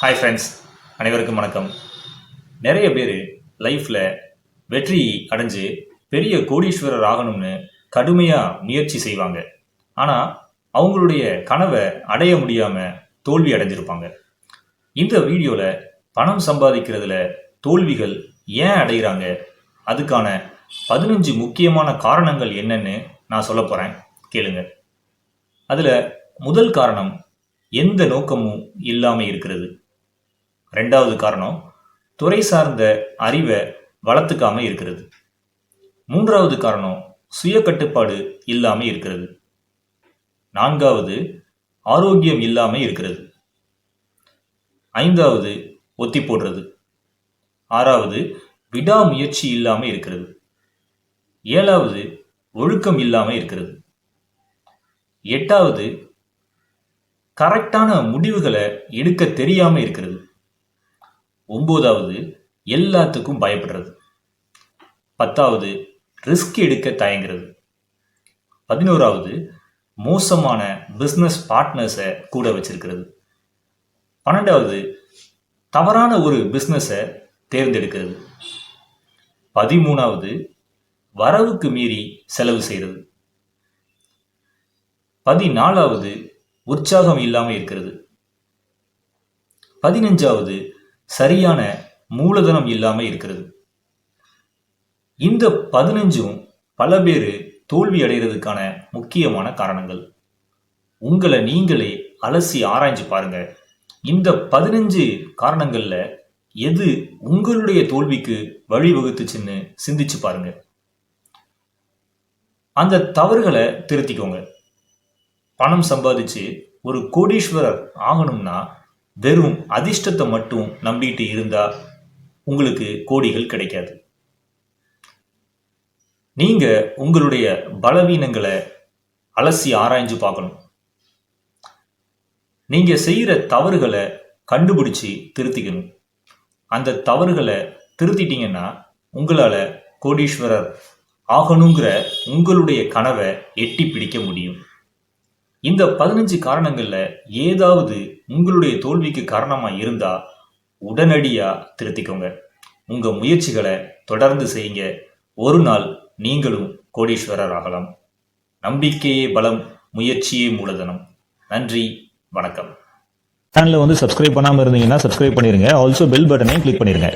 Hi friends, அனைவருக்கும் வணக்கம். நிறைய பேர் லைஃப்பில் வெற்றி அடைஞ்சு பெரிய கோடீஸ்வரர் ஆகணும்னு கடுமையாக முயற்சி செய்வாங்க. ஆனால் அவங்களுடைய கனவை அடைய முடியாமல் தோல்வி அடைஞ்சிருப்பாங்க. இந்த வீடியோவில் பணம் சம்பாதிக்கிறதுல தோல்விகள் ஏன் அடைகிறாங்க, அதுக்கான 15 முக்கியமான காரணங்கள் என்னன்னு நான் சொல்ல போகிறேன், கேளுங்க. அதில் முதல் காரணம் எந்த நோக்கமும் இல்லாமல் இருக்கிறது. ரெண்டாவது காரணம் துறை சார்ந்த அறிவை வளர்த்துக்காம இருக்கிறது. மூன்றாவது காரணம் சுய கட்டுப்பாடு இல்லாமல் இருக்கிறது. நான்காவது ஆரோக்கியம் இல்லாமல் இருக்கிறது. ஐந்தாவது ஒத்தி போடுறது. ஆறாவது விடாமுயற்சி இல்லாமல் இருக்கிறது. ஏழாவது ஒழுக்கம் இல்லாமல் இருக்கிறது. எட்டாவது கரெக்டான முடிவுகளை எடுக்க தெரியாமல் இருக்கிறது. ஒன்பதாவது எல்லாத்துக்கும் பயப்படுறது. பத்தாவது ரிஸ்க் எடுக்க தயங்குறது. 11வது மோசமான பிஸ்னஸ் பார்ட்னர்ஸை கூட வச்சிருக்கிறது. 12வது தவறான ஒரு பிஸ்னஸை தேர்ந்தெடுக்கிறது. 13வது வரவுக்கு மீறி செலவு செய்கிறது. 14வது உற்சாகம் இல்லாமல் இருக்கிறது. 15வது சரியான மூலதனம் இல்லாமல் இருக்கிறது. இந்த 15ம் பல பேர் தோல்வி அடைகிறதுக்கான முக்கியமான காரணங்கள். உங்களை நீங்களே அலசி ஆராய்ஞ்சு பாருங்க. இந்த 15 காரணங்கள்ல எது உங்களுடைய தோல்விக்கு வழிவகுத்துச்சுன்னு சிந்திச்சு பாருங்க. அந்த தவறுகளை திருத்திக்கோங்க. பணம் சம்பாதிச்சு ஒரு கோடீஸ்வரர் ஆகணும்னா வெறும் அதிர்ஷ்டத்தை மட்டும் நம்பிட்டு இருந்தா உங்களுக்கு கோடிகள் கிடைக்காது. நீங்க உங்களுடைய பலவீனங்களை அலசி ஆராய்ஞ்சு பார்க்கணும். நீங்க செய்யற தவறுகளை கண்டுபிடிச்சு திருத்திக்கணும். அந்த தவறுகளை திருத்திட்டீங்கன்னா உங்களால கோடீஸ்வரர் ஆகணுங்கிற உங்களுடைய கனவை எட்டி பிடிக்க முடியும். இந்த 15 காரணங்கள்ல ஏதாவது உங்களுடைய தோல்விக்கு காரணமா இருந்தா உடனடியா திருத்திக்கோங்க. உங்க முயற்சிகளை தொடர்ந்து செய்யுங்க. ஒரு நாள் நீங்களும் கோடீஸ்வரர் ஆகலாம். நம்பிக்கையே பலம், முயற்சியே மூலதனம். நன்றி, வணக்கம். சேனலை சப்ஸ்கிரைப் பண்ணாம இருந்தீங்கன்னா சப்ஸ்கிரைப் பண்ணிருங்க. ஆல்சோ பெல் பட்டனையும் கிளிக் பண்ணிருங்க.